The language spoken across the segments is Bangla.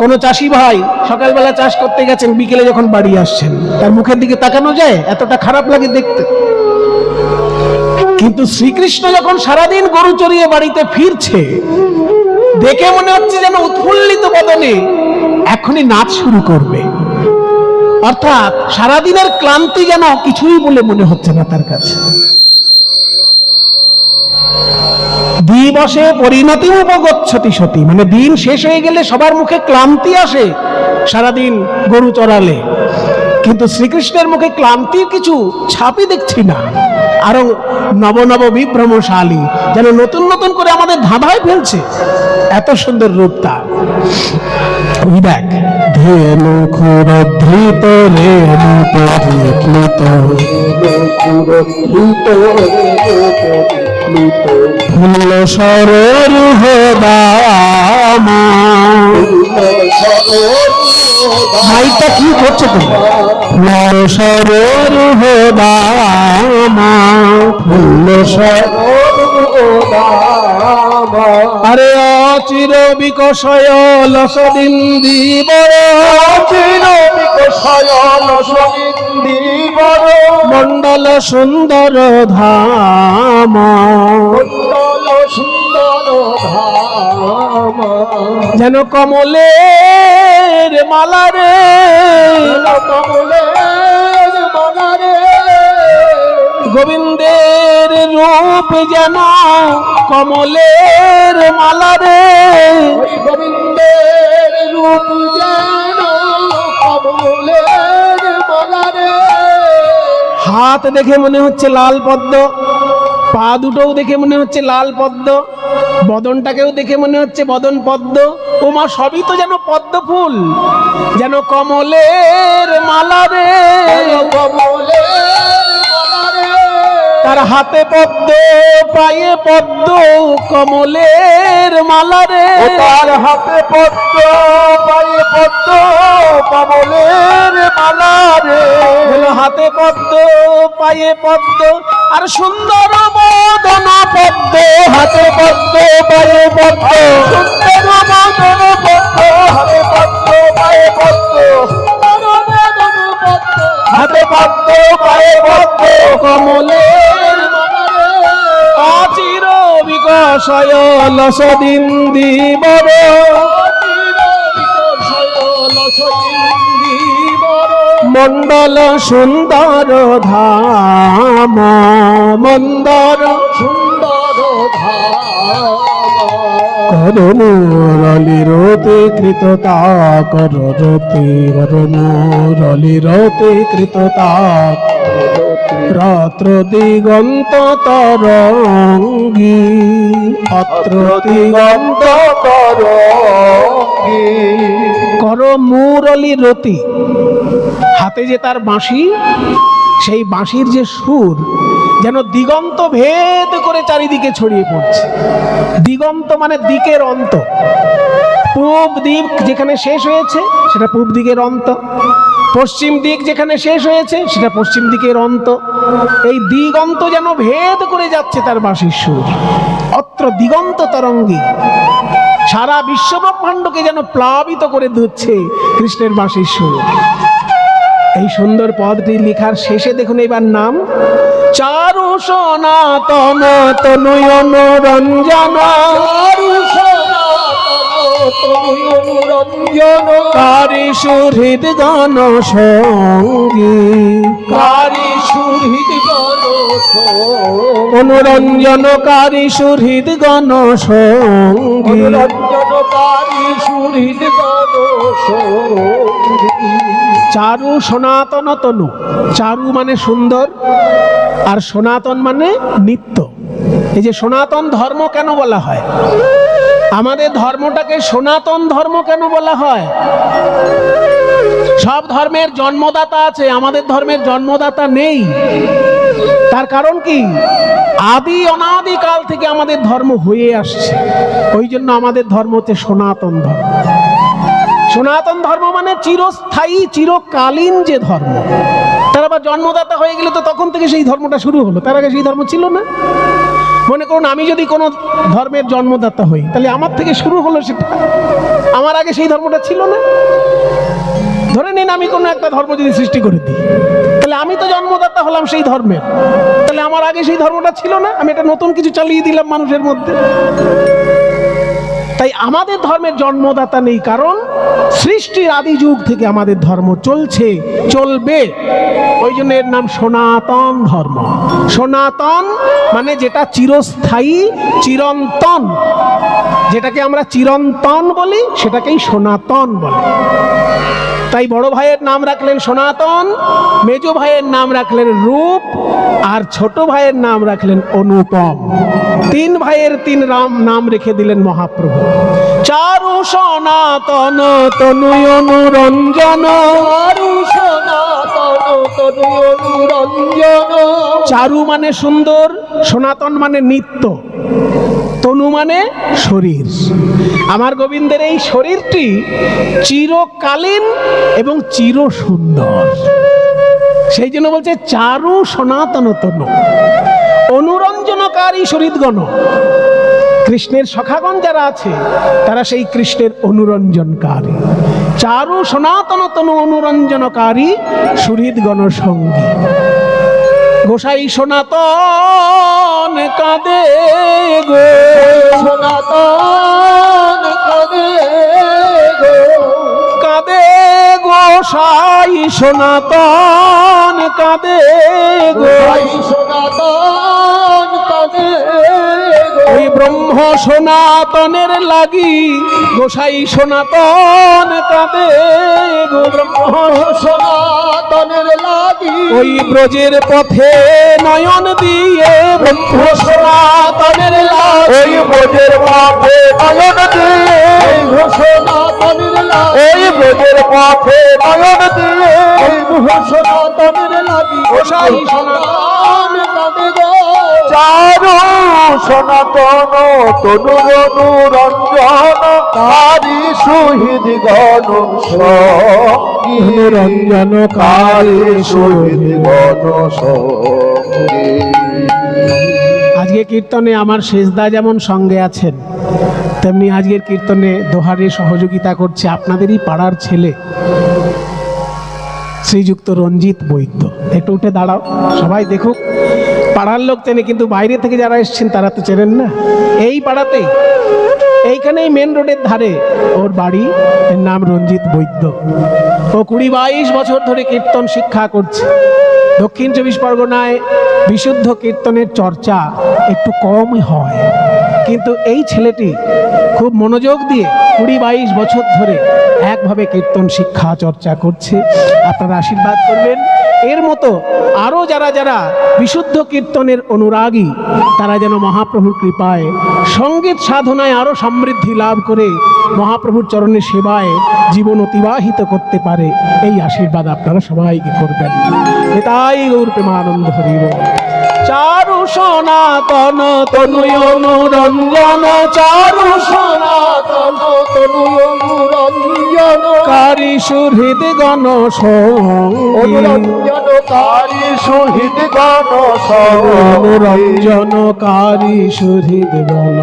কোনো চাষি ভাই সকালবেলা চাষ করতে গেছেন, বিকেলে যখন বাড়ি আসছেন তার মুখের দিকে তাকানো যায়? এতটা খারাপ লাগে দেখতে। কিন্তু শ্রীকৃষ্ণ যখন সারাদিন গরু চড়িয়ে বাড়িতে ফিরছে, দেখে মনে হচ্ছে যেন উৎফুল্লিত বদনে এখনই নাচ শুরু করবে। অর্থাৎ সারাদিনের ক্লান্তি যেন কিছুই বলে মনে হচ্ছে না তার কাছে। দিবসে পরিণতি উপগচ্ছতি সতী, মানে দিন শেষ হয়ে গেলে সবার মুখে ক্লান্তি আসে সারাদিন গরু চড়ালে, কিন্তু শ্রীকৃষ্ণের মুখে ক্লান্তির কিছু ছাপই দেখছি না। আরো নব নব বিভ্রমশালী, যেন নতুন নতুন করে আমাদের ধাঁধায় ফেলছে, এত সুন্দর রূপ তার। দেখ, ধেনু ক্ষুরধৃত রেণু পরিপ্লুত, ফুল্ল সরোরুহ দামা। মাইকটা কি করছে তুমি? ফুল্ল সরোরুহ দামা, ফুল্ল সরোরুহ দামা। আরে অচির বিকশয় লসদিন্দি বড়, অচির বিকশয় লসদিন্দি বড়। মণ্ডল সুন্দর ধাম, মণ্ডল সুন্দর ধাম। যেন কমলের মালা রে, কমলের মালা রে। গোবিন্দের রূপ যেন কমলের মালা রে, গোবিন্দের রূপ যেন কমলের মালা রে। হাত দেখে মনে হচ্ছে লাল পদ্ম, পা দুটোও দেখে মনে হচ্ছে লাল পদ্ম, বদনটাকেও দেখে মনে হচ্ছে বদন পদ্ম। ও মা, সবই তো যেন পদ্ম ফুল, যেন কমলের মালা রে, কমলের মালা রে। তার হাতে পদ্ম, পায়ে পদ্ম, কমলের মালা রে। তার হাতে পদ্ম, পায়ে পদ্ম, কমলের মালা রে। হাতে পদ্ম, পায়ে পদ্ম, আর সুন্দর বদন পদ্ম। হাতে পদ্ম, পায়ে পদ্ম, সুন্দর বদন পদ্ম। হাতে পদ্ম, পায়ে পদ্ম, সুন্দর বদন পদ্ম। হাতে পদ্ম, পায়ে পদ্ম, কমলের মালা রে। অচির বিকশয় লসদিন্দি বড়, মণ্ডল সুন্দর ধাম, মন্দর সুন্দর ধাম। করমুরলিরতে কৃততা, কররতে করমুরলিরতে কৃততা। রাত্র দিগন্ত তরঙ্গী, অত্র দিগন্ত তরঙ্গী। করমুরলি রতি, হাতে যে তার বাঁশি, সেই বাঁশির যে সুর যেন দিগন্ত ভেদ করে চারিদিকে ছড়িয়ে পড়ছে। দিগন্ত মানে দিকের অন্ত। পূব দিক যেখানে শেষ হয়েছে সেটা পূব দিকের অন্ত, পশ্চিম দিক যেখানে শেষ হয়েছে সেটা পশ্চিম দিকের অন্ত। এই দিগন্ত যেন ভেদ করে যাচ্ছে তার বাঁশির সুর। অত্র দিগন্ত তরঙ্গী, সারা বিশ্ব ব্রহ্মাণ্ডকে যেন প্লাবিত করে দিচ্ছে কৃষ্ণের বাঁশির সুর। এই সুন্দর পদটি লেখার শেষে দেখুন এবার নাম, চারু সনাতন তনয়ন রঞ্জন। চারু সনাতন তনয়ন রঞ্জন, কারি সুহৃদ গণ সঙ্গী। কারি সুহৃদ গণ সঙ্গী, অনুরঞ্জনকারী সুহৃদ গণ সঙ্গী। অনুরঞ্জনকারী সুহৃদ গণ সঙ্গী। চারু সনাতন তনু, চারু মানে সুন্দর, আর সনাতন মানে নিত্য। এই যে সনাতন ধর্ম কেন বলা হয়, আমাদের ধর্মটাকে সনাতন ধর্ম কেন বলা হয়? সব ধর্মের জন্মদাতা আছে, আমাদের ধর্মের জন্মদাতা নেই। তার কারণ কি? আদি অনাদি কাল থেকে আমাদের ধর্ম হয়ে আসছে, ওই জন্য আমাদের ধর্ম হচ্ছে সনাতন ধর্ম। সনাতন ধর্ম মানে চিরস্থায়ী, চিরকালীন যে ধর্ম। তার আবার জন্মদাতা হয়ে গেলে তো তখন থেকে সেই ধর্মটা শুরু হলো, তার আগে সেই ধর্ম ছিল না। মনে করুন আমি যদি কোনো ধর্মের জন্মদাতা হই, তাহলে আমার থেকে শুরু হলো সেটা, আমার আগে সেই ধর্মটা ছিল না। ধরে নিন আমি কোনো একটা ধর্ম যদি সৃষ্টি করে দিই, তাহলে আমি তো জন্মদাতা হলাম সেই ধর্মের, তাহলে আমার আগে সেই ধর্মটা ছিল না, আমি একটা নতুন কিছু চালিয়ে দিলাম মানুষের মধ্যে। তাই আমাদের ধর্মের জন্মদাতা নেই, কারণ সৃষ্টির আদি যুগ থেকে আমাদের ধর্ম চলছে, চলবে। ওই জন্য এর নাম সনাতন ধর্ম। সনাতন মানে যেটা চিরস্থায়ী, চিরন্তন। যেটাকে আমরা চিরন্তন বলি সেটাকেই সনাতন বলে। তাই বড় ভাইয়ের নাম রাখলেন সনাতন, মেজ ভাইয়ের নাম রাখলেন রূপ, আর ছোট ভাইয়ের নাম রাখলেন অনুপম। তিন ভাইয়ের তিন নাম রেখে দিলেন মহাপ্রভু। চারু সনাতন তনু অনুরঞ্জন, চারু সনাতন তনু অনুরঞ্জন। চারু মানে সুন্দর, সনাতন মানে নিত্য, তনু মানে শরীর। আমার গোবিন্দের এই শরীরটি চিরকালীন এবং চির সুন্দর, সেই জন্য বলছে চারু সনাতন তনু। অনুরঞ্জনকারী শরীরগণ, কৃষ্ণের সখাগণ যারা আছে তারা সেই কৃষ্ণের অনুরঞ্জনকারী। চারু সনাতন তনু অনুরঞ্জনকারী সুহৃদগণ সঙ্গী। গোসাই সনাতন কাঁদে গো, সনাতন কাঁদে গো, কাঁদে গোসাই সনাতন কাঁদে গো, সনাতন কাঁদে গো। ওই ব্রহ্ম সনাতনের লাগি গোসাই সনাতন কাঁদে গো, ব্রহ্ম সনাতনের লাগি। ওই ব্রজের পথে নয়ন দিয়ে ব্রহ্ম সনাতনের লাগি, ওই ব্রজের পথে নয়ন দিয়ে সনাতনের লাগি, ওই ব্রজের পথে নয়ন দিয়ে সনাতনের লাগি। গোসাই সনাতন কাঁদে গো, চারু সনাতন তনু অনুরঞ্জন কারী সুহৃদ গণ সঙ্গী, অনুরঞ্জন কারী সুহৃদ গণ সঙ্গী। আজকে কীর্তনে আমার শেষদা যেমন সঙ্গে আছেন, তেমনি আজকের কীর্তনে দোহারে সহযোগিতা করছে আপনাদেরই পাড়ার ছেলে শ্রীযুক্ত রঞ্জিত বৈদ্য। একটু উঠে দাঁড়াও, সবাই দেখুক। পাড়ার লোক চেনে, কিন্তু বাইরে থেকে যারা এসছেন তারা তো চেনেন না। এই পাড়াতেই, এইখানেই মেন রোডের ধারে ওর বাড়ি, এর নাম রঞ্জিত বৈদ্য। ও 20-22 বছর ধরে কীর্তন শিক্ষা করছে। দক্ষিণ 24 পরগনায় বিশুদ্ধ কীর্তনের চর্চা একটু কম হয়, কিন্তু এই ছেলেটি খুব মনোযোগ দিয়ে 20-22 বছর ধরে একভাবে কীর্তন শিক্ষা চর্চা করছে। আপনারা আশীর্বাদ করবেন। এর মতো আরও যারা যারা বিশুদ্ধ কীর্তনের অনুরাগী, তারা যেন মহাপ্রভুর কৃপায় সঙ্গীত সাধনায় আরও সমৃদ্ধি লাভ করে মহাপ্রভুর চরণে সেবায় জীবন অতিবাহিত করতে পারে, এই আশীর্বাদ আপনারা সবাইকে করবেন। এটাই গৌর প্রেমানন্দ হরি বল। চারু সনাতন তনু অনুরঞ্জন, চারু সনাতন তনু অনুরঞ্জন কারী সুহৃদ গণ সঙ্গী, অনুরঞ্জনকারী সুহৃদ গণ সঙ্গী, অনুরঞ্জনকারী সুহৃদ গণ।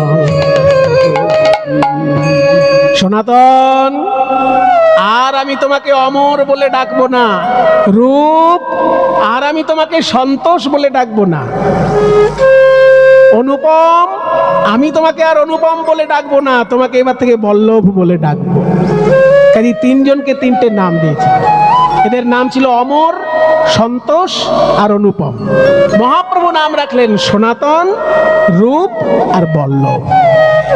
সনাতন, আর আমি তোমাকে অমর বলে ডাকবো না। রূপ, আর আমি তোমাকে সন্তোষ বলে ডাকবো না। অনুপম, আমি তোমাকে আর অনুপম বলে ডাকবো না, তোমাকে এবার থেকে বল্লভ বলে ডাকবো। কাজে তিনজনকে তিনটে নাম দিয়েছে। এদের নাম ছিল অমর, সন্তোষ আর অনুপম। মহাপ্রভু নাম রাখলেন সনাতন, রূপ আর বল্লভ।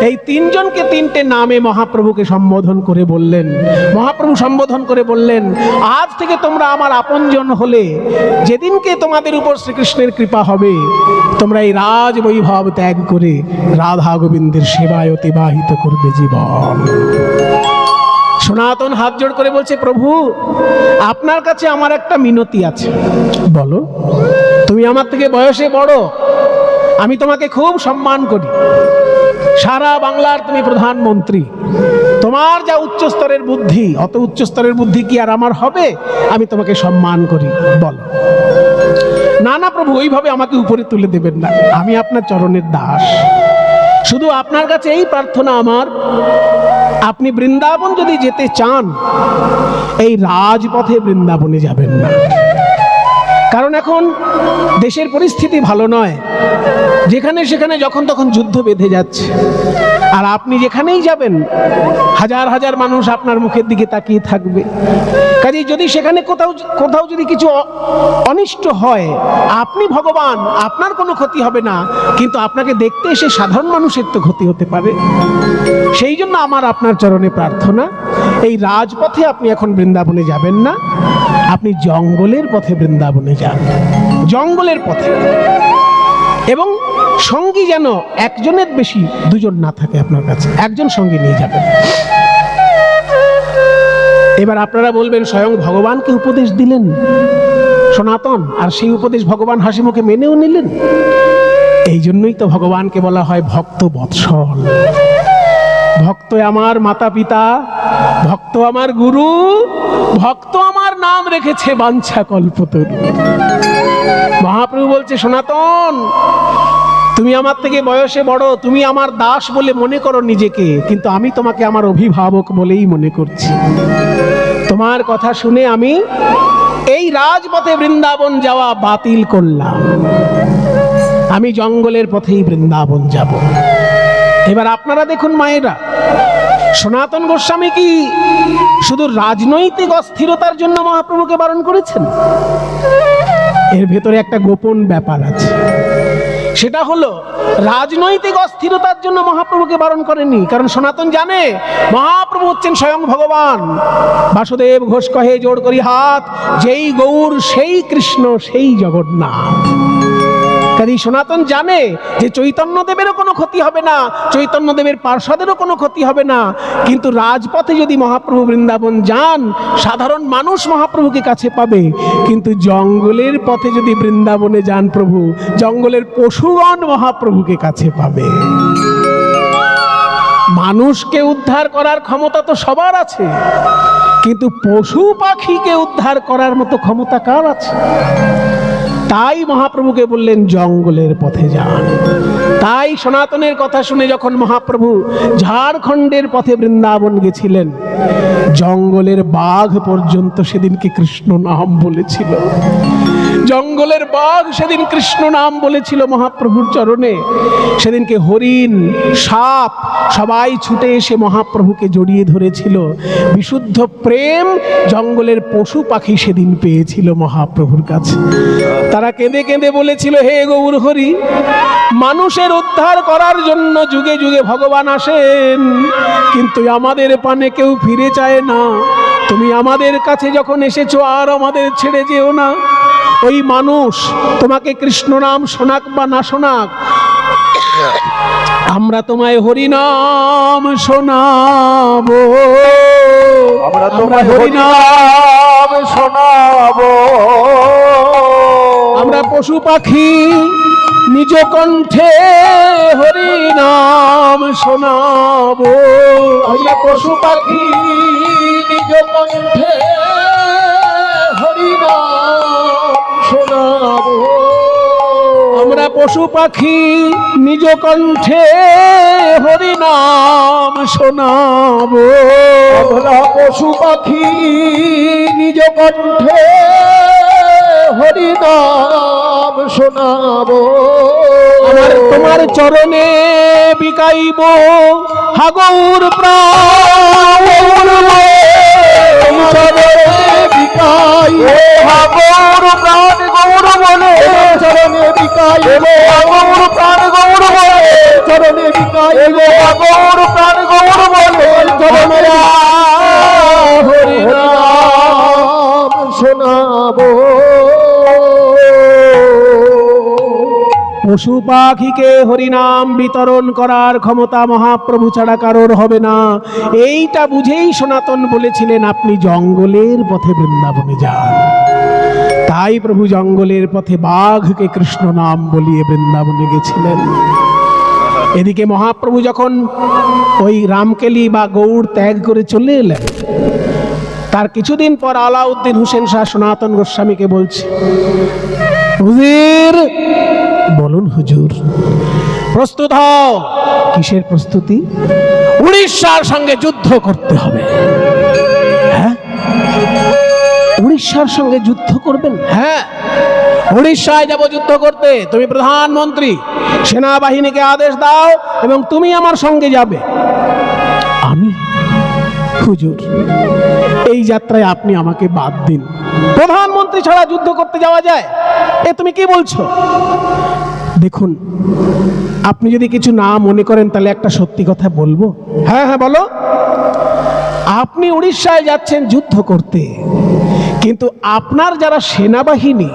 এই তিনজনকে তিনটে নামে মহাপ্রভুকে সম্বোধন করে বললেন, মহাপ্রভু সম্বোধন করে বললেন, আজ থেকে তোমরা আমার আপনজন হলে যেদিনকে তোমাদের উপর শ্রীকৃষ্ণের কৃপা হবে, তোমরা এই রাজ বৈভব ত্যাগ করে রাধা গোবিন্দের সেবায় অতিবাহিত করবে জীবন। সনাতন হাত জোড় করে বলছে, প্রভু আপনার কাছে আমার একটা মিনতি আছে। বলো। তুমি আমার থেকে বয়সে বড়, আমি তোমাকে খুব সম্মান করি, সারা বাংলার তুমি প্রধানমন্ত্রী, তোমার যা উচ্চ স্তরের বুদ্ধি, অত উচ্চ স্তরের বুদ্ধি কি আর আমার হবে? আমি তোমাকে সম্মান করি, বলো। না না প্রভু, ওইভাবে আমাকে উপরে তুলে দেবেন না, আমি আপনার চরণের দাস। শুধু আপনার কাছে এই প্রার্থনা আমার, আপনি বৃন্দাবন যদি যেতে চান, এই রাজপথে বৃন্দাবনে যাবেন না। কারণ এখন দেশের পরিস্থিতি ভালো নয়, যেখানে সেখানে যখন তখন যুদ্ধ বেঁধে যাচ্ছে। আর আপনি যেখানেই যাবেন হাজার হাজার মানুষ আপনার মুখের দিকে তাকিয়ে থাকবে। কাজেই যদি সেখানে কোথাও যদি কিছু অনিষ্ট হয়, আপনি ভগবান, আপনার কোনো ক্ষতি হবে না, কিন্তু আপনাকে দেখতে এসে সাধারণ মানুষের তো ক্ষতি হতে পারে। সেই জন্য আমার আপনার চরণে প্রার্থনা, এই রাজপথে আপনি এখন বৃন্দাবনে যাবেন না, আপনি জঙ্গলের পথে বৃন্দাবনে যান, জঙ্গলের পথে। এবং সঙ্গী যেন একজনের বেশি দুজন না থাকে আপনার কাছে, একজন সঙ্গী নিয়ে যাবেন। এবার আপনারা বলবেন, স্বয়ং ভগবানকে উপদেশ দিলেন সনাতন, আর সেই উপদেশ ভগবান হাসি মুখে মেনেও নিলেন। এই জন্যই তো ভগবানকে বলা হয় ভক্ত বৎসল। ভক্ত আমার মাতা পিতা, ভক্ত আমার গুরু, ভক্ত আমার নাম রেখেছে বাঞ্ছা কল্পতরু। মহাপ্রভু বলছে, সনাতন তুমি আমার থেকে বয়সে বড়, তুমি আমার দাস বলে মনে করো নিজেকে, কিন্তু আমি তোমাকে আমার অভিভাবক বলেই মনে করছি। তোমার কথা শুনে আমি এই রাজপথে বৃন্দাবন যাওয়া বাতিল করলাম, আমি জঙ্গলের পথেই বৃন্দাবন যাব। এবার আপনারা দেখুন মায়েরা, সনাতন গোস্বামী কি শুধু রাজনৈতিক অস্থিরতার জন্য মহাপ্রভুকে বারণ করেছেন? এর ভেতরে একটা গোপন ব্যাপার আছে। সেটা হলো, রাজনৈতিক অস্থিরতার জন্য মহাপ্রভুকে বারণ করেনি, কারণ সনাতন জানে মহাপ্রভু হচ্ছেন স্বয়ং ভগবান। বাসুদেব ঘোষ কহে জোড় করি হাত, যেই গৌর সেই কৃষ্ণ সেই জগন্নাথ। কাজেই সনাতন জানে যে চৈতন্যদেবেরও কোনো ক্ষতি হবে না, চৈতন্যদেবের পার্ষদেরও কোনো ক্ষতি হবে না। কিন্তু রাজপথে যদি মহাপ্রভু বৃন্দাবন যান, সাধারণ মানুষ মহাপ্রভুকে কাছে পাবে। কিন্তু জঙ্গলের পথে যদি বৃন্দাবনে যান প্রভু, জঙ্গলের পশুগণ মহাপ্রভুকে কাছে পাবে। মানুষকে উদ্ধার করার ক্ষমতা তো সবার আছে, কিন্তু পশু পাখিকে উদ্ধার করার মতো ক্ষমতা কার আছে? তাই মহাপ্রভুকে বললেন জঙ্গলের পথে যান। তাই সনাতনের কথা শুনে যখন মহাপ্রভু ঝাড়খণ্ডের পথে বৃন্দাবন গেছিলেন, জঙ্গলের বাঘ পর্যন্ত সেদিনকে কৃষ্ণ নাম বলেছিল। জঙ্গলের বাঘ সেদিন কৃষ্ণ নাম বলেছিল মহাপ্রভুর চরণে। সেদিনকে হরিণ, সাপ সবাই ছুটে এসে মহাপ্রভুকে জড়িয়ে ধরেছিল। বিশুদ্ধ প্রেম জঙ্গলের পশু পাখি সেদিন পেয়েছিল মহাপ্রভুর কাছে। তারা কেঁদে কেঁদে বলেছিল, হে গৌর হরি, মানুষের উদ্ধার করার জন্য যুগে যুগে ভগবান আসেন, কিন্তু আমাদের পানে কেউ ফিরে চায় না। তুমি আমাদের কাছে যখন এসেছো, আর আমাদের ছেড়ে যেও না। ওই মানুষ তোমাকে কৃষ্ণ নাম শোনাক বা না শোনাক, আমরা তোমায় হরিনাম শোনাবো, আমরা তোমায় হরিনাম শোনাবো। আমরা পশু পাখি নিজ কণ্ঠে হরিনাম শোনাবো, আমরা পশু পাখি নিজ কণ্ঠে হরিনাম শোনাবো। আমরা পশু পাখি নিজ কণ্ঠে হরিনাম শোনাবো, আমরা পশু পাখি নিজ কণ্ঠে হরিনাম শোনাবো। আমার তোমার চরণে বিকাইব হাগৌর প্রাণ, চরণে বিকাইব হাগৌর প্রাণ গৌর বলে, চরণে বিকাইব হাগৌর প্রাণ গৌর বলে, চরণে বিকাইব হাগৌর প্রাণ গৌর বলে, চরণে হরিনাম শোনাবো। পশু পাখিকে হরিনাম বিতরণ করার ক্ষমতা মহাপ্রভু ছাড়া কারোর হবে না। এইটা বুঝেই সনাতন বলেছিলেন, আপনি জঙ্গলের পথে বৃন্দাবনে যান। তাই প্রভু জঙ্গলের পথে বাঘকে কৃষ্ণ নাম বলিয়ে বৃন্দাবনে গেছিলেন। এদিকে মহাপ্রভু যখন ওই রামকেলি বা গৌড় ত্যাগ করে চলে এলেন, তার কিছুদিন পর আলাউদ্দিন হোসেন শাহ সনাতন গোস্বামীকে বলছে, হুজুর। বলুন হুজুর। প্রস্তুত হও। কিসের প্রস্তুতি? উড়িষ্যার সঙ্গে যুদ্ধ করতে হবে। হ্যাঁ, উড়িষ্যার সঙ্গে যুদ্ধ করবেন? হ্যাঁ, উড়িষ্যায় যাব যুদ্ধ করতে। তুমি প্রধানমন্ত্রী, সেনাবাহিনীকে আদেশ দাও এবং তুমি আমার সঙ্গে যাবে। আমি? হুজুর, এই যাত্রায় আপনি আমাকে বাদ দিন। প্রধানমন্ত্রী ছাড়া যুদ্ধ করতে যাওয়া যায়? এ তুমি কি বলছো? দেখুন, আপনি যদি কিছু না মনে করেন তাহলে একটা সত্যি কথা বলবো। হ্যাঁ হ্যাঁ, বলো। আপনি উড়িষ্যায় যাচ্ছেন যুদ্ধ করতে, কিন্তু আপনার যারা সেনাবাহিনী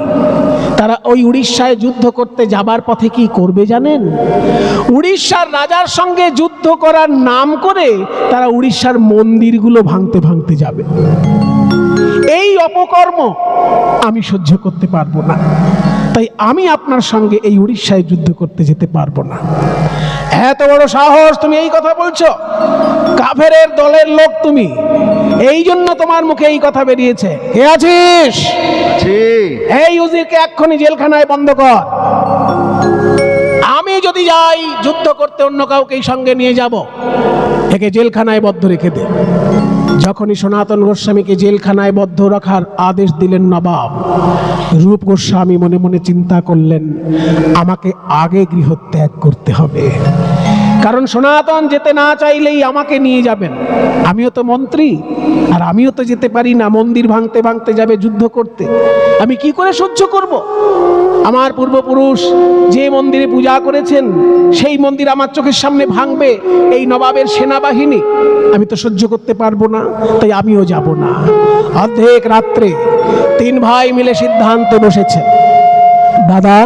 তারা ওই উড়িষ্যায় যুদ্ধ করতে যাবার পথে কি করবে জানেন? উড়িষ্যার রাজার সঙ্গে যুদ্ধ করার নাম করে তারা উড়িষ্যার মন্দিরগুলো ভাঙতে ভাঙতে যাবে। এই অপকর্ম আমি সহ্য করতে পারবো না। তাই আমি আপনার সঙ্গে এই উড়িষ্যায় যুদ্ধ করতে যেতে পারবো না। এত বড় সাহস, তুমি এই কথা বলছো? কাফেরের দলের লোক তুমি, এই জন্য তোমার মুখে এই কথা বেরিয়েছে। কে আছিস? এই উজিরকে এক্ষুনি জেলখানায় বন্ধ কর। আমি যদি যাই যুদ্ধ করতে, অন্য কাউকেই সঙ্গে নিয়ে যাব। একে জেলখানায় বদ্ধ রেখে দে। যখনই সনাতন গোস্বামীকে জেলখানায় বদ্ধ রাখার আদেশ দিলেন নবাব, রূপ গোস্বামী মনে মনে চিন্তা করলেন, আমাকে আগে গৃহত্যাগ করতে হবে। কারণ সনাতন যেতে না চাইলেই আমাকে নিয়ে যাবেন। আমিও তো মন্ত্রী, আর আমিও তো যেতে পারি না। মন্দির ভাঙতে ভাঙতে যাবে যুদ্ধ করতে, আমি কি করে সহ্য করব? আমার পূর্বপুরুষ যে মন্দিরে পূজা করেছেন সেই মন্দির আমার চোখের সামনে ভাঙবে এই নবাবের সেনাবাহিনী, আমি তো সহ্য করতে পারবো না। তাই আমিও যাব না। অর্ধেক রাত্রে তিন ভাই মিলে সিদ্ধান্তে বসেছেন, দাদা,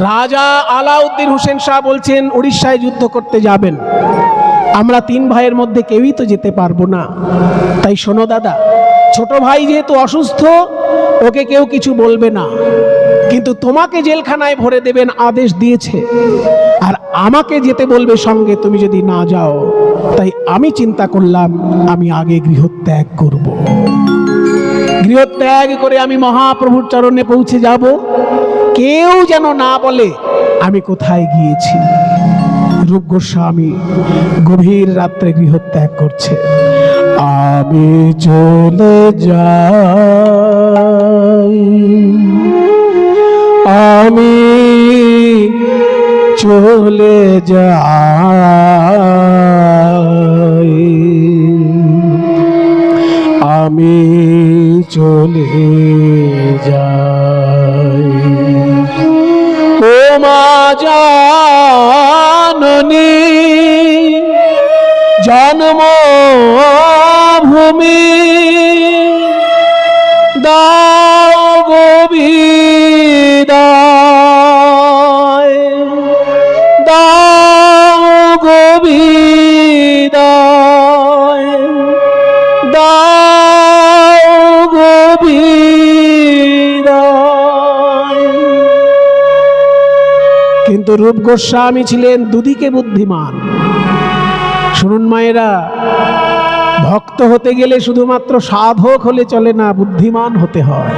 রাজা আলাউদ্দিন হোসেন শাহ বলছেন উড়িষ্যায় যুদ্ধ করতে যাবেন। আমরা তিন ভাইয়ের মধ্যে কেউই তো যেতে পারবো না। তাই শোনো দাদা, ছোট ভাই যেহেতু অসুস্থ, ওকে কেউ কিছু বলবে না, কিন্তু তোমাকে জেলখানায় ভরে দেবেন আদেশ দিয়েছে, আর আমাকে যেতে বলবে সঙ্গে, তুমি যদি না যাও। তাই আমি চিন্তা করলাম আমি আগে গৃহত্যাগ করব। গৃহত্যাগ করে আমি মহাপ্রভুর চরণে পৌঁছে যাব, কেউ যেন না বলে আমি কোথায় গিয়েছি। রূপ গোস্বামী গভীর রাত্রে গৃহত্যাগ করছে। আমি চলে যাই, আমি চলে যাই, আমি চলে যাই। ও মা জাননী জন্মভূমি, দাও গো বিদায়, দাও গো বিদায়, দাও গো বিদায়। কিন্তু রূপ গোস্বামী ছিলেন দুদিকে বুদ্ধিমান। শুনুন মায়েরা, ভক্ত হতে গেলে শুধুমাত্র সাধক হলে চলে না, বুদ্ধিমান হতে হয়।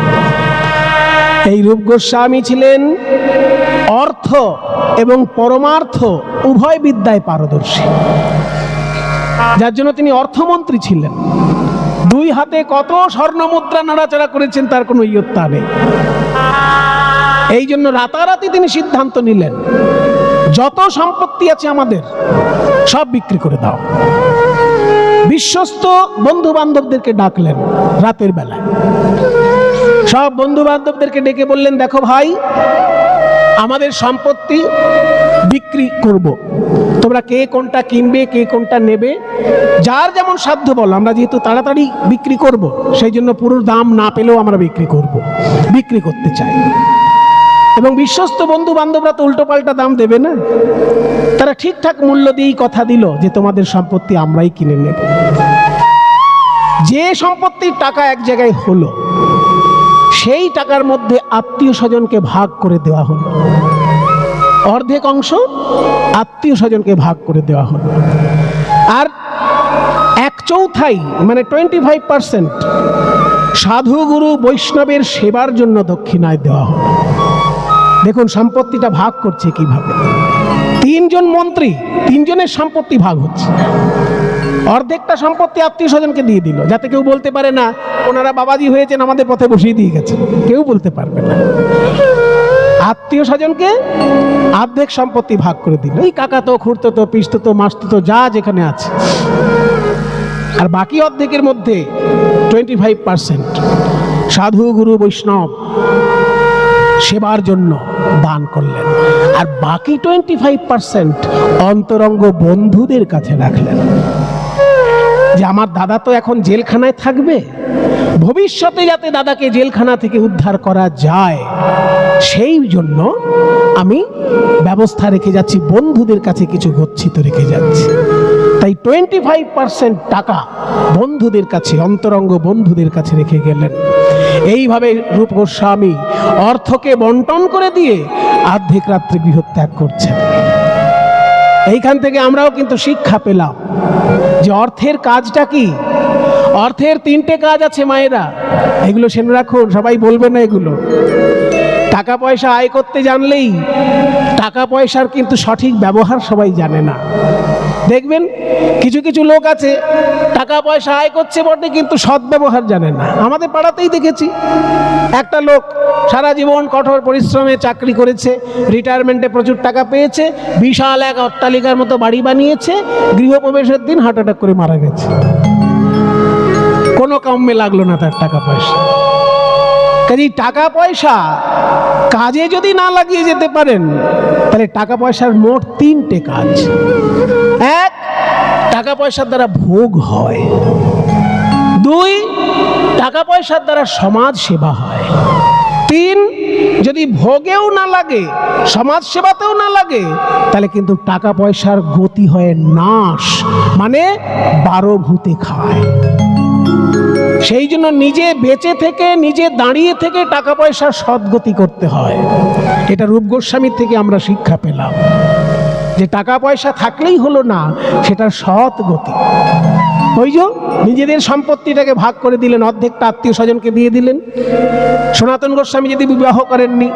এই রূপ গোস্বামী ছিলেন অর্থ এবং পরমার্থ উভয় বিদ্যায় পারদর্শী, যার জন্য তিনি অর্থমন্ত্রী ছিলেন। দুই হাতে কত স্বর্ণ মুদ্রা নাড়াচাড়া করেছেন তার কোনো ইয়ত্তা নেই। এই জন্য রাতারাতি তিনি সিদ্ধান্ত নিলেন, যত সম্পত্তি আছে আমাদের সব বিক্রি করে দাও। বিশ্বস্ত বন্ধু বান্ধবদেরকে ডাকলেন রাতের বেলায়। সব বন্ধু বান্ধবদেরকে ডেকে বললেন, দেখো ভাই, আমাদের সম্পত্তি বিক্রি করব, তোমরা কে কোনটা কিনবে, কে কোনটা নেবে, যার যেমন সাধ্য বলো। আমরা যেহেতু তাড়াতাড়ি বিক্রি করব, সেই জন্য পুরো দাম না পেলেও আমরা বিক্রি করব, বিক্রি করতে চাই। এবং বিশ্বস্ত বন্ধু বান্ধবরা তো উল্টো পাল্টা দাম দেবে না, তারা ঠিকঠাক মূল্য দিয়েই কথা দিল যে তোমাদের সম্পত্তি আমরাই কিনে নেব। যে সম্পত্তির টাকা এক জায়গায় হলো, সেই টাকার মধ্যে আত্মীয় স্বজনকে ভাগ করে দেওয়া হলো। অর্ধেক অংশ আত্মীয় স্বজনকে ভাগ করে দেওয়া হলো, আর 1/4 1/4 মানে 25% সাধু গুরু বৈষ্ণবের সেবার জন্য দক্ষিণায় দেওয়া হলো। দেখুন সম্পত্তিটা ভাগ করছে কিভাবে। 3 জন মন্ত্রী, 3 জনের সম্পত্তি ভাগ হচ্ছে। অর্ধেকটা সম্পত্তি আত্মীয় স্বজনকে দিয়ে দিল, যাতে কেউ বলতে পারে না ওনারা বাবাজি হয়েছেন আমাদের পথে বসিয়ে দিয়ে গেছে, কেউ বলতে পারবে না। আত্মীয় স্বজনকে অর্ধেক সম্পত্তি ভাগ করে দিল, এই কাকাতো খুড়তো পিসতো মাসতো যা যেখানে আছে। আর বাকি অর্ধেকের মধ্যে 25% সাধু গুরু বৈষ্ণব সেবার জন্য দান করলেন, আর বাকি 25% অন্তরঙ্গ বন্ধুদের কাছে রাখলেন। যে আমার দাদা তো এখন জেলখানায় থাকবে, ভবিষ্যতে যাতে দাদাকে জেলখানা থেকে উদ্ধার করা যায় সেই জন্য আমি ব্যবস্থা রেখে যাচ্ছি, বন্ধুদের কাছে কিছু গচ্ছিত রেখে যাচ্ছি। তাই 25% টাকা বন্ধুদের কাছে, অন্তরঙ্গ বন্ধুদের কাছে রেখে গেলেন। এইভাবে রূপ গোস্বামী অর্থকে বন্টন করে দিয়ে অর্ধেক রাত্রে গৃহত্যাগ করছেন। এইখান থেকে আমরাও কিন্তু শিক্ষা পেলাম যে অর্থের কাজটা কি। অর্থের 3টে কাজ আছে মায়েরা, এগুলো শুনে রাখুন, সবাই বলবে না এগুলো। টাকা পয়সা আয় করতে জানলেই টাকা পয়সার কিন্তু সঠিক ব্যবহার সবাই জানে না। দেখবেন কিছু কিছু লোক আছে টাকা পয়সা আয় করছে বটে কিন্তু সৎ ব্যবহার জানে না। আমাদের পাড়াতেই দেখেছি একটা লোক সারা জীবন কঠোর পরিশ্রমে চাকরি করেছে, রিটায়ারমেন্টে প্রচুর টাকা পেয়েছে, বিশাল এক অট্টালিকার মতো বাড়ি বানিয়েছে, গৃহপ্রবেশের দিন হার্ট অ্যাটাক করে মারা গেছে। কোনো কাম্যে লাগলো না তার টাকা পয়সা। কাজেই টাকা পয়সা কাজে যদি না লাগিয়ে যেতে পারেন তাহলে টাকা পয়সার মোট 3টে কাজ। 1, টাকা পয়সার দ্বারা ভোগ হয়। 2, টাকা পয়সার দ্বারা সমাজ সেবা হয়। 3, যদি ভোগেও না লাগে, সমাজ সেবাতেও না লাগে, তাহলে কিন্তু টাকা পয়সার গতি হয় নাশ, মানে 12 ভূতে খায়। সেই জন্য নিজে বেঁচে থেকে, নিজে দাঁড়িয়ে থেকে টাকা পয়সার সদ্গতি করতে হয়। এটা রূপ গোস্বামীর থেকে আমরা শিক্ষা পেলাম যে টাকা পয়সা থাকলেই হলো না, সেটা সৎ গতি। ওই যে নিজেদের সম্পত্তিটাকে ভাগ করে দিলেন, অর্ধেকটা আত্মীয় স্বজনকে দিয়ে দিলেন। সনাতন গোস্বামী যদি বিবাহ করেননি,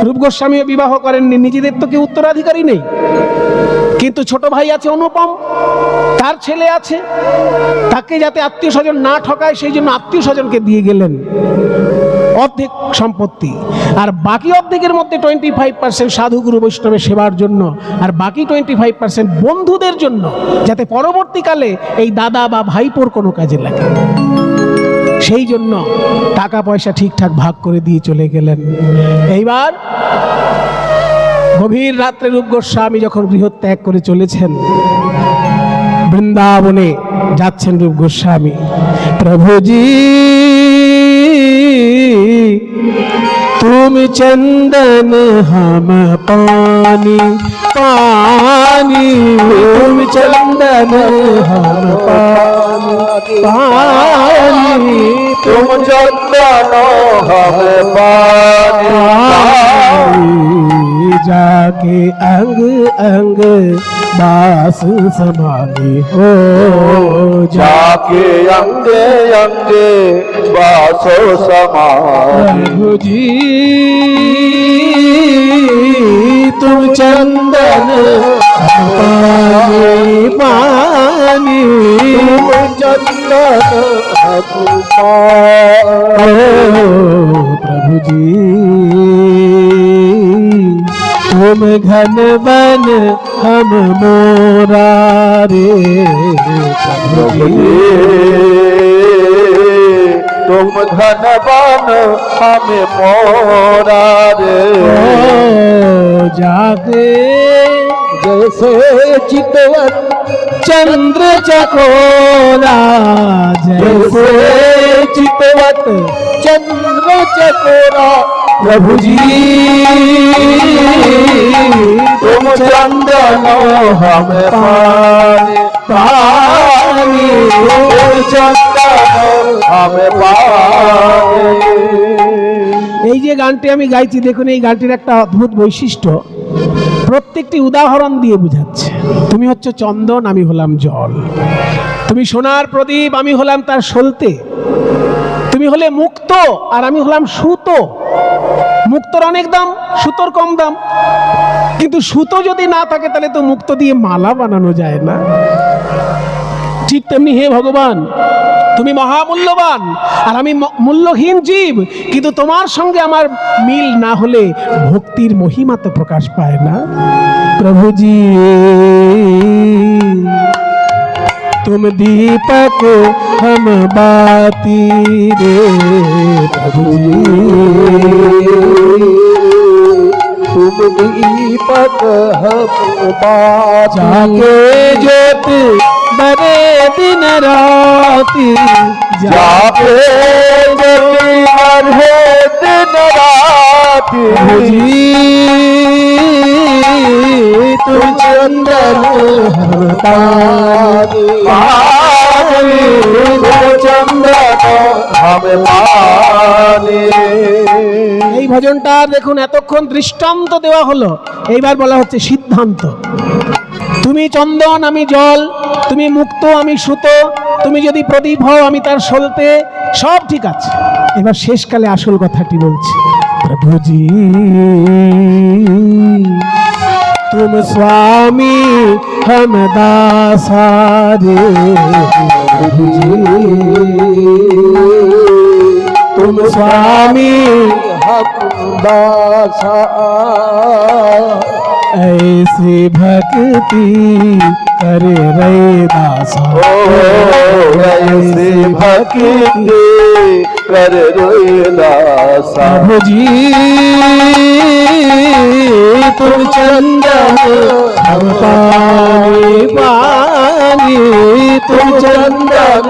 রূপ গোস্বামীও বিবাহ করেননি, নিজেদের তো কেউ উত্তরাধিকারী নেই, কিন্তু ছোট ভাই আছে অনুপম, তার ছেলে আছে, তাকে যাতে আত্মীয় স্বজন না ঠকায় সেই জন্য আত্মীয় স্বজনকে দিয়ে গেলেন অর্ধেক সম্পত্তি। আর বাকি অর্ধেকের মধ্যে 25% সাধু গুরু বৈষ্ণবের সেবার জন্য, আর বাকি 25% বন্ধুদের জন্য, যাতে পরবর্তীকালে এই দাদা বা ভাইপোর কোনো কাজে লাগে। সেই জন্য টাকা পয়সা ঠিকঠাক ভাগ করে দিয়ে চলে গেলেন। এইবার গভীর রাত্রে রূপ গোস্বামী যখন গৃহত্যাগ করে চলেছেন, বৃন্দাবনে যাচ্ছেন রূপ গোস্বামী। প্রভুজি तुम चंदन हम पानी, पानी तुम चंदन हम पानी, पानी तुम चंदन हम पानी, जाके अंग अंग बास समानी हो, जाके अंगे अंगे बासो समानी। प्रभु जी तुम चंदन पानी, पानी तुम चंदन हम पानी। प्रभु जी तुम घन बन हम मोरा रे, प्रभु जी तुम घन बन हमें मोरा रे। जागे जैसे चितवन चंद्र चकोरा, जैसे चितवत चंद्र चकोरा, प्रभु जी तुम चंदन हम पानी, पानी तुम चंदन हम पानी। এই যে গানটি আমি গাইছি, দেখুন এই গানটির একটা অদ্ভুত বৈশিষ্ট্য। প্রত্যেকটি উদাহরণ দিয়ে বুঝাচ্ছে। তুমি হচ্ছে চন্দন, আমি হলাম জল। তুমি সোনার প্রদীপ, আমি হলাম তার সলতে। তুমি হলে মুক্ত আর আমি হলাম সুতো। মুক্তর অনেক দাম, সুতোর কম দাম। কিন্তু সুতো যদি না থাকে তাহলে তো মুক্ত দিয়ে মালা বানানো যায় না। ঠিক তেমনি হে ভগবান, তুমি মহামূল্যবান আর আমি মূল্যহীন জীব, কিন্তু তোমার সঙ্গে আমার মিল না হলে ভক্তির মহিমা তো প্রকাশ পায় না। প্রভুজি तुम दीपक हम बाती रे प्रभु जी, तुम दीपक हम बाती, जाके ज्योत बरे दिन राती, जाके ज्योत बरे दिन राती। प्रभु जी तुम चंदन हम पानी, चंदन हम पानी। এই ভজনটা দেখুন এতক্ষণ দৃষ্টান্ত দেওয়া হলো, এইবার বলা হচ্ছে সিদ্ধান্ত। তুমি চন্দন, আমি জল। তুমি মুক্ত, আমি সুতো। তুমি যদি প্রদীপ হও, আমি তার সলতে। সব ঠিক আছে, এবার শেষকালে আসল কথাটি বলছি। প্রভুজি तुम स्वामी हम दासारे, प्रभु जी तुम स्वामी हम दासा, ऐसी भक्ति करे रे दासा। ऐसी भक्ति कर दासा। प्रभु जी तुम चंदन हम पानी, पानी तुम चंदन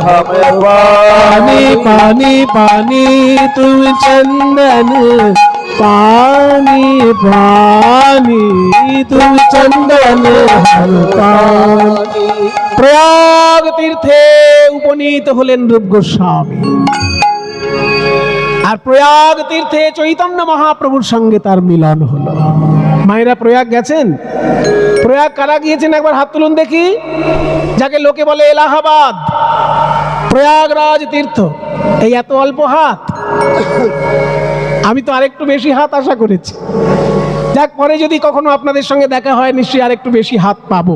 हम पानी, पानी पानी तुम चंदन पानी, पानी तुम चंदन हम पानी। প্রয়াগ তীর্থে উপনীত হলেন রূপ গোস্বামী, আর প্রয়াগ তীর্থে চৈতন্য মহাপ্রভুর সঙ্গে তার মিলন হলো। মায়েরা প্রয়াগ গেছেন? প্রয়াগ কারা গিয়েছেন একবার হাত তুলুন দেখি। যাকে লোকে বলে এলাহাবাদ, প্রয়াগরাজ তীর্থ। এই এত অল্প হাত? আমি তো আরেকটু বেশি হাত আশা করেছি। যাক, পরে যদি কখনো আপনাদের সঙ্গে দেখা হয় নিশ্চয়ই আরেকটু বেশি হাত পাবো।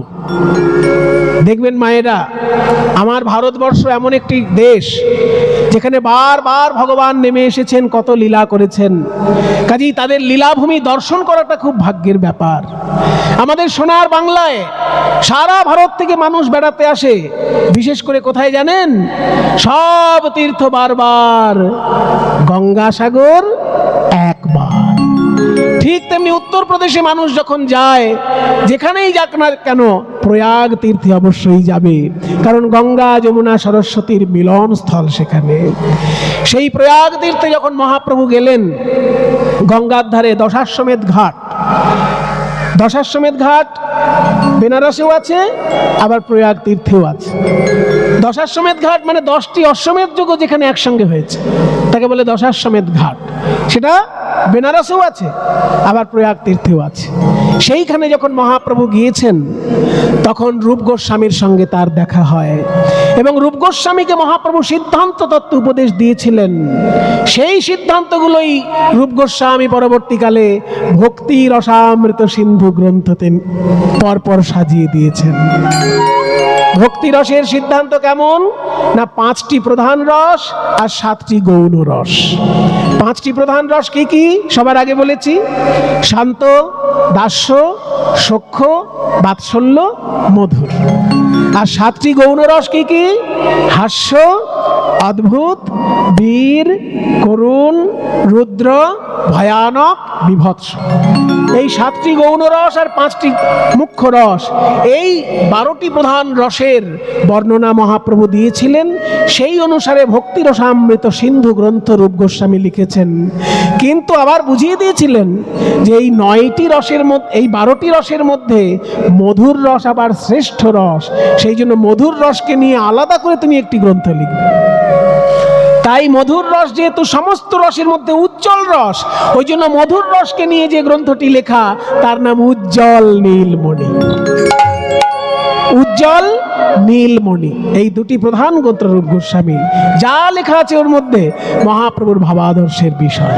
দেখবেন মায়েরা, আমার ভারতবর্ষ এমন একটি দেশ যেখানে বারবার ভগবান নেমে এসেছেন, কত লীলা করেছেন। কাজেই তাদের লীলাভূমি দর্শন করাটা খুব ভাগ্যের ব্যাপার। আমাদের সোনার বাংলায় সারা ভারত থেকে মানুষ বেড়াতে আসে। বিশেষ করে কোথায় জানেন? সব তীর্থ বারবার, গঙ্গাসাগর একবার। ঠিক তেমনি উত্তরপ্রদেশে মানুষ যখন যায়, যেখানেই যাক না কেন প্রয়াগ তীর্থে অবশ্যই যাবে, কারণ গঙ্গা যমুনা সরস্বতীর মিলন স্থল সেখানে। সেই প্রয়াগ তীর্থে যখন মহাপ্রভু গেলেন, গঙ্গার ধারে দশাশ্বমেধ ঘাট। দশাশ্বমেধ ঘাট বেনারসেও আছে, আবার প্রয়াগ তীর্থেও আছে। দশাশ্বমেধ ঘাট মানে 10টি অশ্বমেধ যজ্ঞ যেখানে একসঙ্গে হয়েছে, তাকে বলে দশাশ্বমেধ ঘাট। সেটা বেনারসেও আছে, আবার প্রয়াগ তীর্থেও আছে। সেইখানে যখন মহাপ্রভু গিয়েছেন, তখন রূপ গোস্বামীর সঙ্গে তার দেখা হয়, এবং রূপ গোস্বামীকে মহাপ্রভু সিদ্ধান্ত তত্ত্ব উপদেশ দিয়েছিলেন। সেই সিদ্ধান্তগুলোই রূপ গোস্বামী পরবর্তীকালে ভক্তি রসামৃত সিন্ধু গ্রন্থতে পরপর সাজিয়ে দিয়েছেন। ভক্তি রসের সিদ্ধান্ত কেমন না, 5টি প্রধান রস আর 7টি গৌণ রস। 5টি প্রধান রস কি কি? সবার আগে বলেছি, শান্ত, দাস্য, সখ্য, বাৎসল্য, মধুর। আর 7টি গৌণ রস কি কি? হাস্য, অদ্ভুত, বীর, করুণ, রুদ্র, ভয়ানক, বিভৎস। এই 7টি গৌণ রস আর 5টি মুখ্য রস, এই 12টি প্রধান রসের বর্ণনা মহাপ্রভু দিয়েছিলেন। সেই অনুসারে ভক্তি রসামৃত সিন্ধু গ্রন্থ রূপ গোস্বামী লিখেছেন। কিন্তু আবার বুঝিয়ে দিয়েছিলেন যে এই 9টি রসের মধ্যে, এই 12টি রসের মধ্যে মধুর রস আবার শ্রেষ্ঠ রস। সেই জন্য মধুর রসকে নিয়ে আলাদা করে তুমি একটি গ্রন্থ লিখবে। তাই মধুর রস যেহেতু সমস্ত রসের মধ্যে উজ্জ্বল রস, ওই জন্য মধুর রসকে নিয়ে যে গ্রন্থটি লেখা তার নাম উজ্জ্বল নীলমণি। উজ্জ্বল নীলমণি, এই দুটি প্রধান গ্রন্থ রূপ গোস্বামী। যা লেখা আছে ওর মধ্যে মহাপ্রভুর ভাবাদর্শের বিষয়।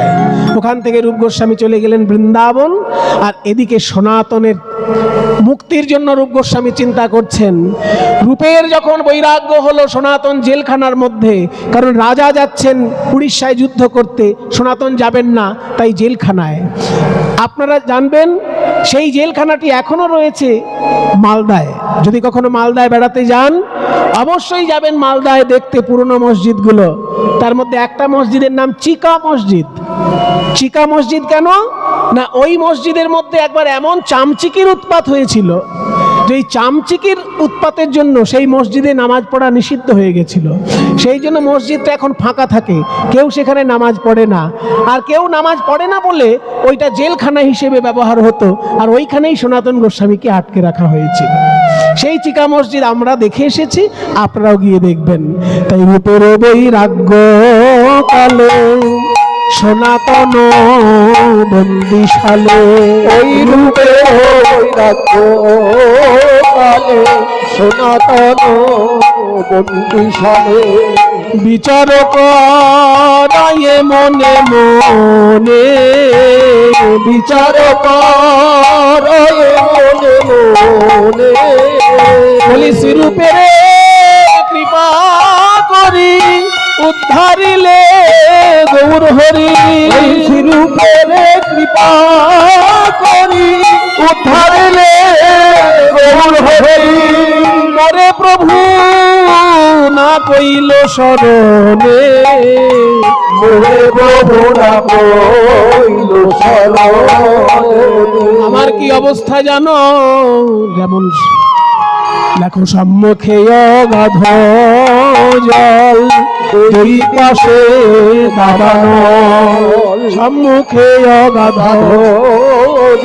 ওখান থেকে রূপ গোস্বামী চলে গেলেন বৃন্দাবন, আর এদিকে সনাতনের মুক্তির জন্য রূপ গোস্বামী চিন্তা করছেন। রূপের যখন বৈরাগ্য হলো সনাতন জেলখানার মধ্যে, কারণ রাজা যাচ্ছেন উড়িষ্যায় যুদ্ধ করতে, সনাতন যাবেন না, তাই জেলখানায়। আপনারা জানবেন সেই জেলখানাটি এখনো রয়েছে মালদায়। যদি কখনো মালদায় বেড়াতে যান অবশ্যই যাবেন মালদায় দেখতে পুরনো মসজিদগুলো। তার মধ্যে একটা মসজিদের নাম চিকা মসজিদ। চিকা মসজিদ কেন না, ওই মসজিদের মধ্যে একবার এমন চামচিকির উৎপাত হয়েছিল যে এই চামচিকির উৎপাতের জন্য সেই মসজিদে নামাজ পড়া নিষিদ্ধ হয়ে গেছিল। সেই জন্য মসজিদটা এখন ফাঁকা থাকে, কেউ সেখানে নামাজ পড়ে না। আর কেউ নামাজ পড়ে না বলে ওইটা জেলখানা হিসেবে ব্যবহার হতো, আর ওইখানেই সনাতন গোস্বামীকে আটকে রাখা হয়েছিল। সেই চিকা মসজিদ আমরা দেখে এসেছি, আপনারাও গিয়ে দেখবেন। তাই রূপের বৈরাগ্য কালে সনাতন বন্দিশালে, ওই রূপে বৈরাগ্য কালে সনাতন বন্দিশালে বিচার করায়ে মনে মনে, বিচার করায়ে মনে মনে বলি শ্রীরূপের কৃপা করি উদ্ধারিলে গৌর হরি। শ্রীরূপের কৃপা করি উদ্ধারিলে গৌর হরি। মরে প্রভু না কইল শরণে, মোরে প্রভু না কইল শরণে। আমার কি অবস্থা জানো, যেমন দেখো সম্মুখে অগাধ জল, দুই পাশে দাবানো, সম্মুখে অগাধ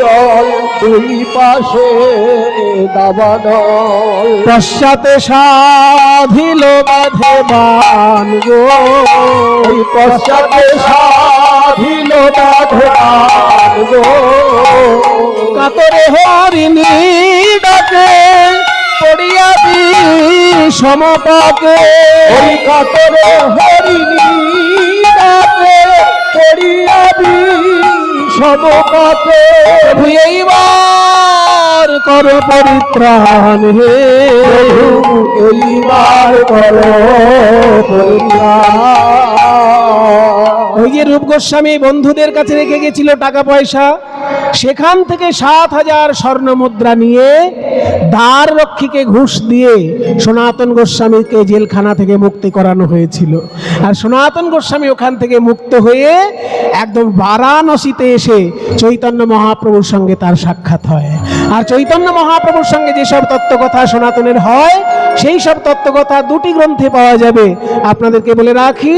জল দুই পাশে দাবানো, পশ্চাতে সাধিল বাঁধে বান গো, ওই পশ্চাতে সাধিল বাঁধে বান গো। কাতরে হরিণী ডাকে পড়িয়াবি সমপাকে, ওই কাতরে হরিণী ডাকে পড়িয়াবি সমপাকে। এইবার কর পরিত্রাণ হে, এইবার কর পরিত্রাণ। ওই যে রূপ গোস্বামী বন্ধুদের কাছে রেখে গেছিল টাকা পয়সা, সেখান থেকে 7,000 স্বর্ণ মুদ্রা নিয়ে দ্বার রক্ষীকে ঘুষ দিয়ে সনাতন গোস্বামীকে জেলখানা থেকে মুক্তি করানো হয়েছিল। আর সনাতন গোস্বামী ওখান থেকে মুক্ত হয়ে একদম বারাণসীতে এসে চৈতন্য মহাপ্রভুর সঙ্গে তার সাক্ষাৎ হয়। আর চৈতন্য মহাপ্রভুর সঙ্গে যেসব তত্ত্বকথা সনাতনের হয়, সেই সব তত্ত্বকথা দুটি গ্রন্থে পাওয়া যাবে। আপনাদেরকে বলে রাখি,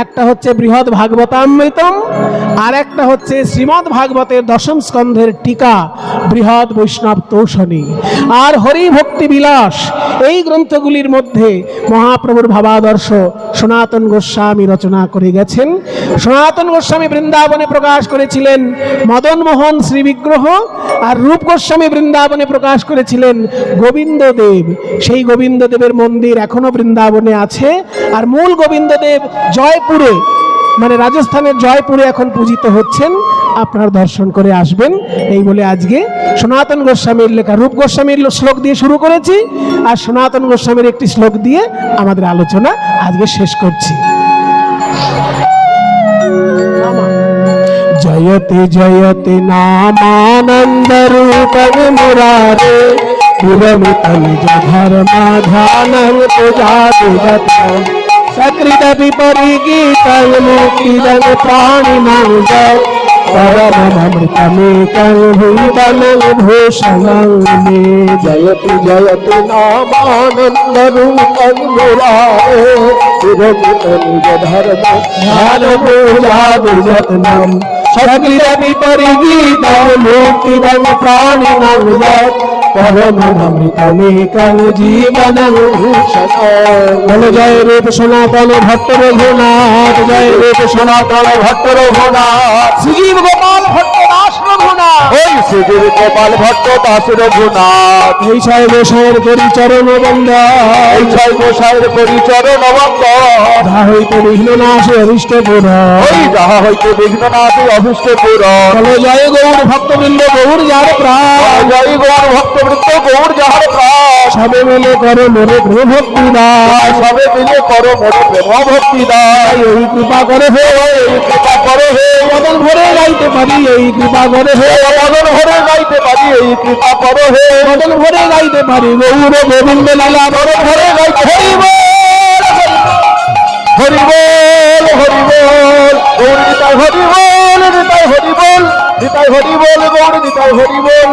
একটা হচ্ছে বৃহৎ ভাগবতামৃতম, আর একটা হচ্ছে শ্রীমদ্ ভাগবতের 10ম স্কন্ধের টিকা বৃহৎ বৈষ্ণব তৌষণী, আর হরি ভক্তি বিলাস। এই গ্রন্থগুলির মধ্যে মহাপ্রভুর ভাবাদর্শ সনাতন গোস্বামী রচনা করে গেছেন। সনাতন গোস্বামী বৃন্দাবনে প্রকাশ করেছিলেন মদন মোহন শ্রী বিগ্রহ, আর রূপ গোস্বামী বৃন্দাবনে প্রকাশ করেছিলেন গোবিন্দদেব। সেই গোবিন্দদেবের মন্দির এখনো বৃন্দাবনে আছে, আর মূল গোবিন্দদেব জয়পুরে, মানে রাজস্থানের জয়পুরে এখন পূজিত হচ্ছেন। আপনার দর্শন করে আসবেন। এই বলে আজকে সনাতন গোস্বামীর লেখা রূপ গোস্বামীর শ্লোক দিয়ে শুরু করেছি, আর সনাতন গোস্বামীর একটি শ্লোক দিয়ে আমাদের আলোচনা আজকে শেষ করছি। জয়তে জয়তে নামানন্দ রূপং মুরারে, বিরমিত নিজ ধর্মাধানং প্রজাতিগতং, সकृदपि परिगीतं मुक्तिदं प्राणिनां जय, परममृतमेकं भूतलं भूषणं मे। जयति जयति नामानंद रूपं मुरारे, विरमित निज धर्म ध्यान पूजा विजतनम সকলে বিপরি গীত মুক্তি দান প্রাণী নবজাত পরম অমৃতমে কাল জীবন ভূষণ। বলো জয় রূপ সনাতন ভট্ট রঘুনাথ, জয় রূপ সনাতন ভট্ট রঘুনাথ, শ্রীজীব গোপাল ভট্ট দাস রঘুনাথ। ওই শ্রীজীব গোপাল ভট্ট দাস রঘুনাথ। এই ছয় গোসাইয়ের পরিচরণ বন্ধ, এই ছয় গোসাইয়ের পরিচরণ বন্ধ। যাহা হইতে বিঘ্ন নাশে অভিষ্ট পুর, ওই যাহা হইতে বিঘ্ন নাশে অভিষ্ট পুর। বলো জয় গৌর ভক্তবৃন্দ গৌর যার প্রাণ, জয় গৌর ভক্তবৃন্দ গৌর যাহার প্রাণ। সবে মিলে করো মোরে প্রেম ভক্তি দান, সবে মিলে করো মোরে প্রেম ভক্তি দান। এই কৃপা করে হে, এই কৃপা করে হে, মদন ভরে গাইতে পারি এই কৃপা করে হে, মদন ভরে গাইতে পারি এই কৃপা করো হে, মদন ভরে গাইতে পারি গৌর গোবিন্দ লীলা মদন ভরে গাইতে। হরি বল হরি বল হরি বল গৌর নিতাই হরি বল, নিতাই হরি বল, নিতাই হরি বল গৌর নিতাই হরি বল।